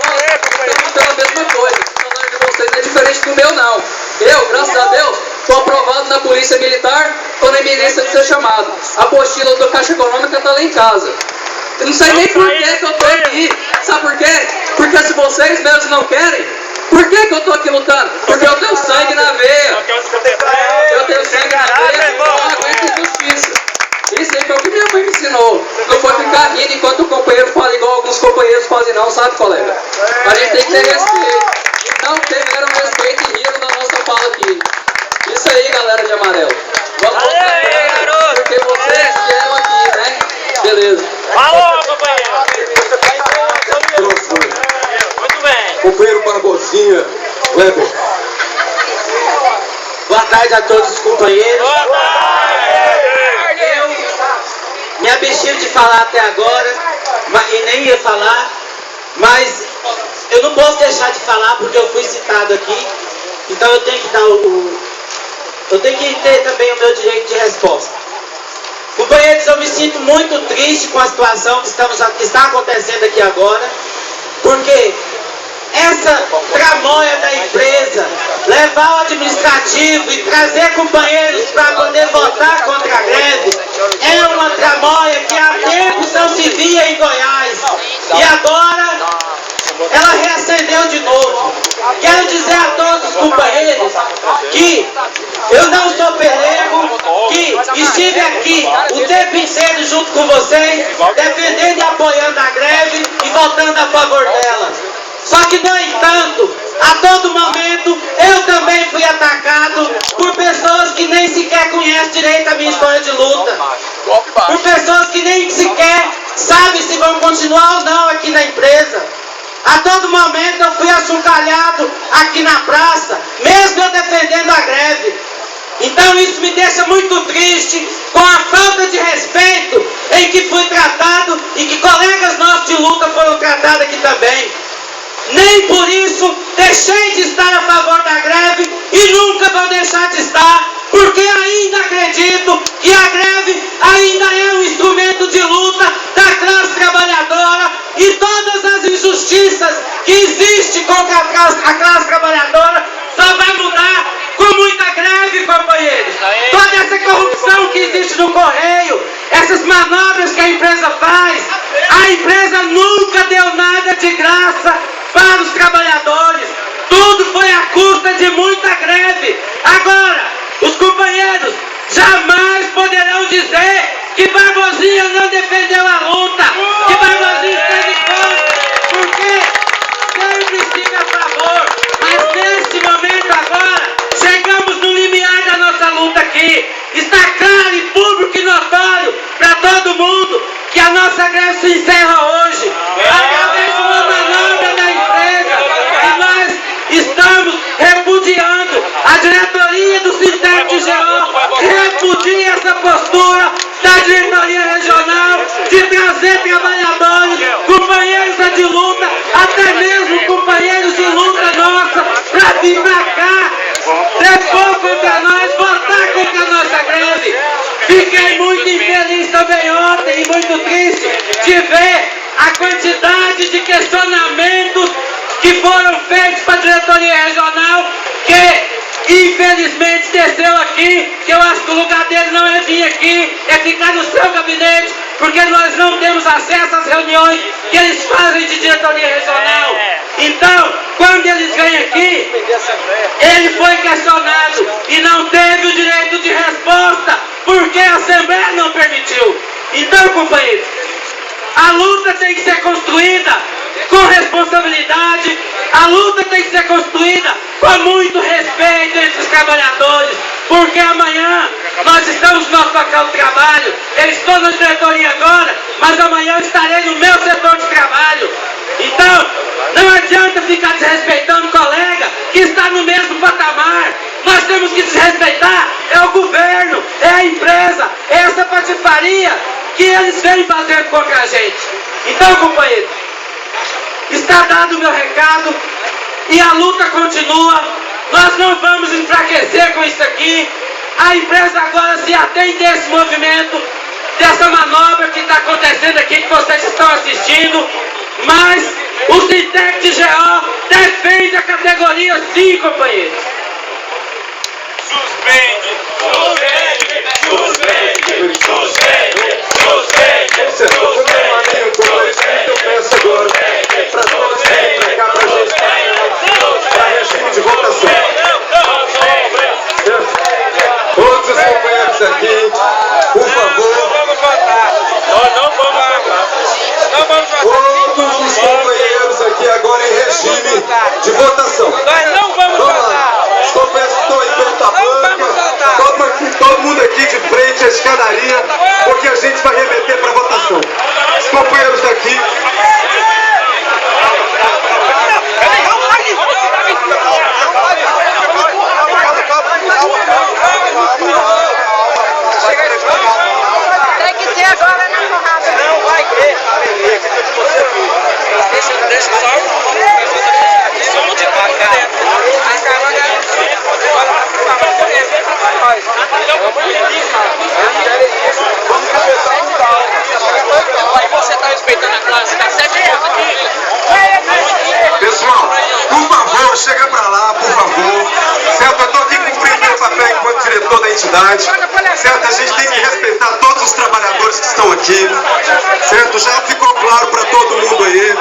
Speaker 11: nós estamos pela mesma coisa, o salário de vocês não é diferente do meu, não. Eu, graças a Deus, estou aprovado na Polícia Militar, estou na iminência de ser chamado. A apostila da Caixa Econômica está lá em casa. Eu não sei nem por que eu estou aqui. Sabe por quê? Porque se vocês mesmos não querem, por que eu estou aqui lutando? Porque eu tenho sangue na veia. Eu tenho sangue na veia, eu não aguento injustiça. Isso aí foi o que minha mãe me ensinou. Não foi ficar rindo enquanto o companheiro fala igual alguns companheiros fazem não, sabe, colega? A gente tem que ter respeito. E não tiveram respeito e riram da nossa fala aqui. Isso aí, galera de amarelo. Vamos voltar, porque vocês vieram aqui, né? Beleza.
Speaker 8: Falou, companheiro! Muito bem.
Speaker 5: Companheiro Barbosinha, Weber.
Speaker 12: Boa tarde a todos os companheiros.
Speaker 8: Boa tarde!
Speaker 12: Eu me abstive de falar até agora, e nem ia falar, mas eu não posso deixar de falar porque eu fui citado aqui, então eu tenho que dar eu tenho que ter também o meu direito de resposta. Companheiros, eu me sinto muito triste com a situação que está acontecendo aqui agora, porque essa tramóia da empresa, levar o administrativo e trazer companheiros para poder votar contra a greve, é uma tramóia que há tempos não se via em Goiás. E agora ela reacendeu de novo. Quero dizer a todos os companheiros que eu não sou pelego, que estive aqui o tempo inteiro junto com vocês, defendendo e apoiando a greve e votando a favor dela. Só que, no entanto, a todo momento, eu também fui atacado por pessoas que nem sequer conhecem direito a minha história de luta. Por pessoas que nem sequer sabem se vão continuar ou não aqui na empresa. A todo momento eu fui açucalhado aqui na praça, mesmo eu defendendo a greve. Então isso me deixa muito triste com a falta de respeito em que fui tratado e que colegas nossos de luta foram tratados aqui também. Nem por isso deixei de estar a favor da greve e nunca vou deixar de estar, porque ainda acredito que a greve ainda é um instrumento de luta da classe trabalhadora e todas as injustiças que existem contra a classe trabalhadora só vai mudar com muita greve, companheiros. Toda essa corrupção que existe no Correio, essas manobras que a empresa faz, a empresa nunca deu nada de graça para os trabalhadores. Tudo foi à custa de muita greve. Agora, os companheiros jamais poderão dizer que Barbosinha não defendeu a luta, que Barbosinha esteve contra, porque sempre estive a favor. Mas nesse momento agora, chegamos no limiar da nossa luta aqui. Está claro e público e notório para todo mundo que a nossa greve se encerra hoje, através de uma manobra da empresa, e nós estamos repudiando. A diretoria do Sindicato de GO repudia essa postura da diretoria regional de trazer trabalhadores, companheiros de luta, até mesmo companheiros de luta nossa, para vir para cá, depor contra nós, votar contra a nossa greve. Fiquei muito infeliz também ontem e muito triste de ver a quantidade de questionamentos que foram feitos para a diretoria regional, que infelizmente desceu aqui, que eu acho que o lugar dele não é vir aqui, é ficar no seu gabinete, porque nós não temos acesso às reuniões que eles fazem de diretoria regional. Então, quando eles vêm aqui, ele foi questionado e não teve o direito de resposta, porque a Assembleia não permitiu. Então, companheiros, a luta tem que ser construída com responsabilidade. A luta tem que ser construída com muito respeito entre os trabalhadores, porque amanhã nós estamos no nosso local de trabalho. Eu estou na diretoria agora, mas amanhã eu estarei no meu setor de trabalho. Então, não adianta ficar desrespeitando o colega que está no mesmo patamar. Nós temos que desrespeitar é o governo, é a empresa, é essa patifaria que eles vêm fazendo contra a gente. Então, companheiros, está dado o meu recado e a luta continua. Nós não vamos enfraquecer com isso aqui. A empresa agora se atende a esse movimento, dessa manobra que está acontecendo aqui, que vocês estão assistindo. Mas o Sintec de GO defende a categoria sim, companheiros.
Speaker 8: Suspende!
Speaker 5: Eu peço agora para todos virem para cá para a gente para regime de votação. Todos os companheiros aqui, por favor.
Speaker 6: Nós não vamos votar. Não vamos votar.
Speaker 5: Todos os companheiros aqui agora em regime de votação.
Speaker 6: Nós não vamos votar.
Speaker 5: Os companheiros que estão aí pela banca, todo mundo aqui de frente à escadaria, porque a gente vai remeter para votação. Os companheiros daqui.
Speaker 10: Tem que ser agora na porrada.
Speaker 6: Não vai ter. Deixa só. Som de baixo dentro. Aí caramba. Aí você está respeitando a classe, tá certo?
Speaker 5: Pessoal, por favor, chega pra lá, por favor. Certo? Eu tô aqui cumprindo meu papel enquanto diretor da entidade. Certo? A gente tem que respeitar todos os trabalhadores que estão aqui. Certo? Já ficou claro para todo mundo aí.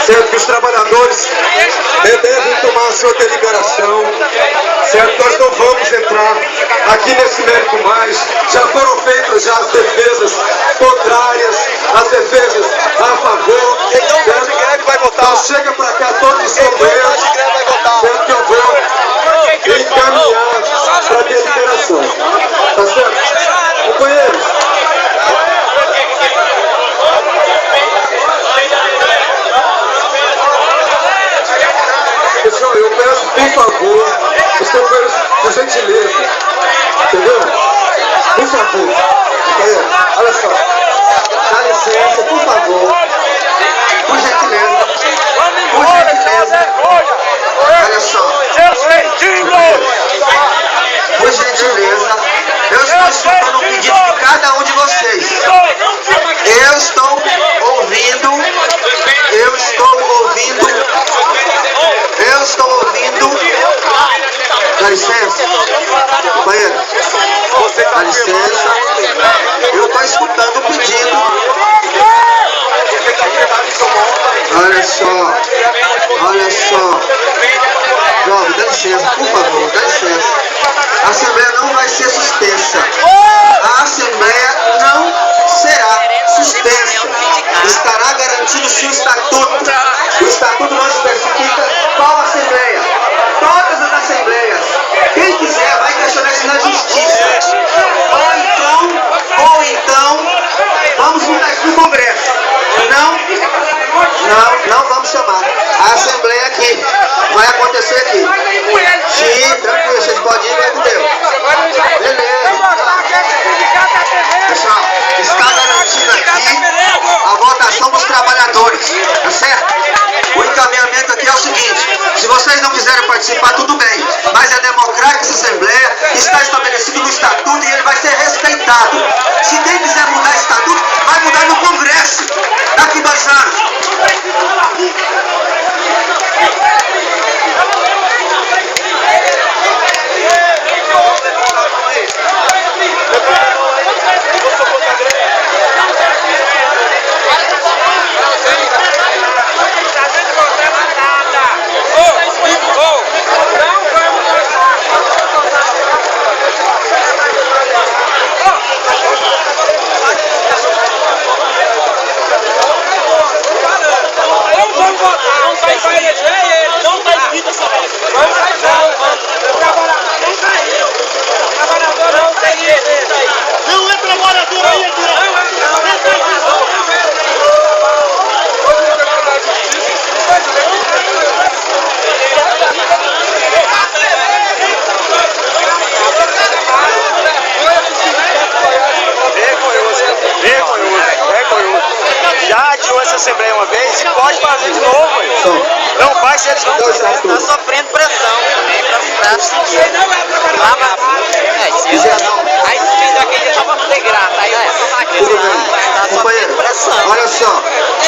Speaker 5: Certo? Que os trabalhadores devem tomar a sua deliberação. Certo? Nós não vamos entrar aqui nesse mérito mais. Já foram feitas já as defesas contrárias, as defesas a favor. Então chega pra cá todos os companheiros, certo? Que eu vou encaminhar para a deliberação. Tá certo? Companheiros. Pessoal, eu peço, por favor, os companheiros, por gentileza, entendeu? Por favor, companheiro, olha só, dá licença, por favor, por gentileza, olha só, por gentileza, eu estou escutando o pedido de cada um de vocês. Eu estou ouvindo. Dá licença, companheiro, dá licença, eu estou escutando o pedido. Olha só, jovem, dá licença, por favor, dá licença. A Assembleia não vai ser suspensa. A Assembleia não será suspensa. Estará garantido-se o Estatuto. O Estatuto não especifica qual Assembleia. Todas as Assembleias. Quem quiser vai questionar isso na Justiça. Ou então, vamos mudar isso no Congresso. Não vamos chamar. A Assembleia aqui vai acontecer aqui. Sim, tranquilo, vocês podem ir, vai com Deus. Beleza. Pessoal, está garantido aqui a votação dos trabalhadores, tá certo? O encaminhamento aqui é o seguinte: se vocês não quiserem participar, tudo bem, mas é democrática essa Assembleia, está estabelecido no Estatuto e ele vai ser respeitado. Se quem quiser mudar Estatuto, vai mudar no Congresso, daqui 2 anos.
Speaker 6: Assembleia uma vez e pode fazer de novo. Não faz se eles não quiserem. Está sofrendo pressão também para seguir. Aí fez aquele dia só para ser grato. Aí está sofrendo pressão.
Speaker 5: Olha só.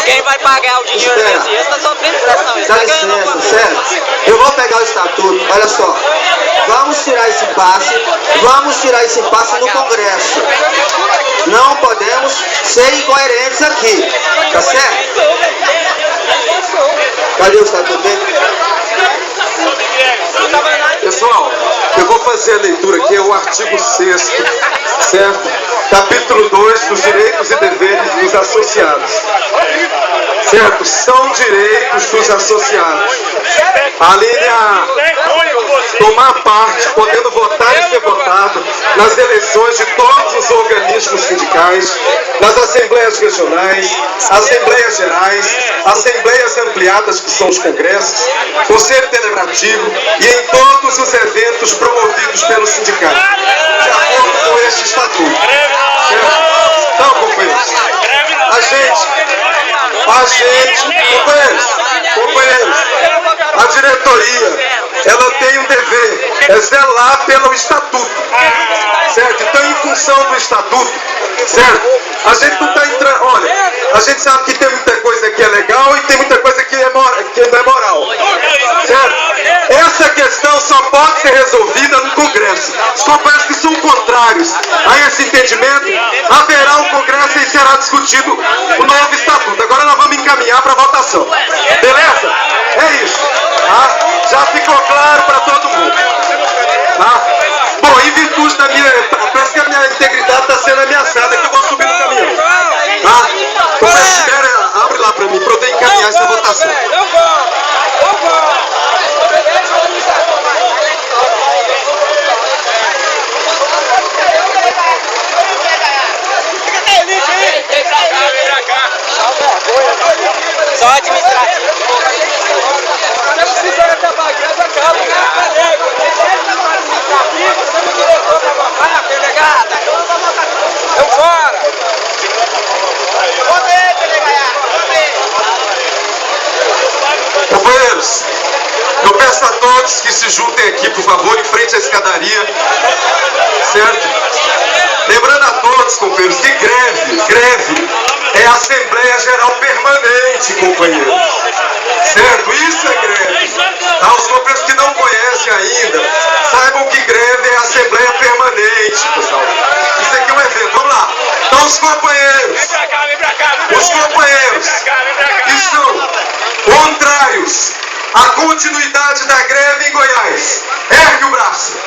Speaker 6: Quem vai pagar o dinheiro desse está sofrendo pressão.
Speaker 5: Dá licença, sério. Eu vou pegar o estatuto, olha só. Vamos tirar esse impasse no Congresso. Não podemos ser incoerentes aqui, tá certo? Cadê o estatuto dele? Pessoal, eu vou fazer a leitura aqui, é o artigo 6º, certo? Capítulo 2 dos direitos e deveres dos associados. Certo? São direitos dos associados. A linha A, tomar parte, podendo votar e ser votado nas eleições de todos os organismos sindicais, nas assembleias regionais, assembleias gerais, assembleias ampliadas, que são os congressos, conselho deliberativo e em todos os eventos promovidos pelo sindicato, de acordo com este estatuto. Certo? Então, companheiros, companheiros, a diretoria, ela tem um dever, é zelar pelo estatuto, certo? Então, em função do estatuto, certo? A gente não está entrando, olha, a gente sabe que tem muita coisa que é legal e tem muita coisa que não é moral, certo? Essa questão só pode ser resolvida no Congresso. Os companheiros que são contrários a esse entendimento, haverá um Congresso e será discutido o novo estatuto. Agora nós vamos encaminhar para votação. Beleza? É isso. Tá? Já ficou claro para todo mundo. Tá? Bom, em virtude da minha... Parece que a minha integridade está sendo ameaçada, que eu vou subir no caminhão. Tá? Quando estiver, abre lá para mim, para eu ter encaminhar essa votação.
Speaker 6: Só administrativo. Se não quiser acabar a greve, acaba. Eu fora!
Speaker 5: Companheiros, eu peço a todos que se juntem aqui, por favor, em frente à escadaria, certo? Lembrando a todos, companheiros, que greve é Assembleia Geral Permanente, companheiros, certo? Isso é greve. Tá? Os companheiros que não conhecem ainda, saibam que greve é Assembleia Permanente, pessoal. Isso aqui é um evento, vamos lá. Então os companheiros que são contrários à continuidade da greve em Goiás, ergue o braço.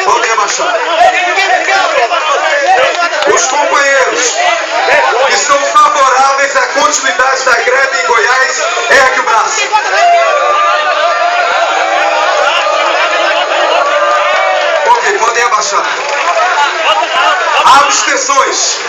Speaker 5: Podem abaixar. Os companheiros que são favoráveis à continuidade da greve em Goiás, ergue o braço. Ok, podem abaixar. Abstenções.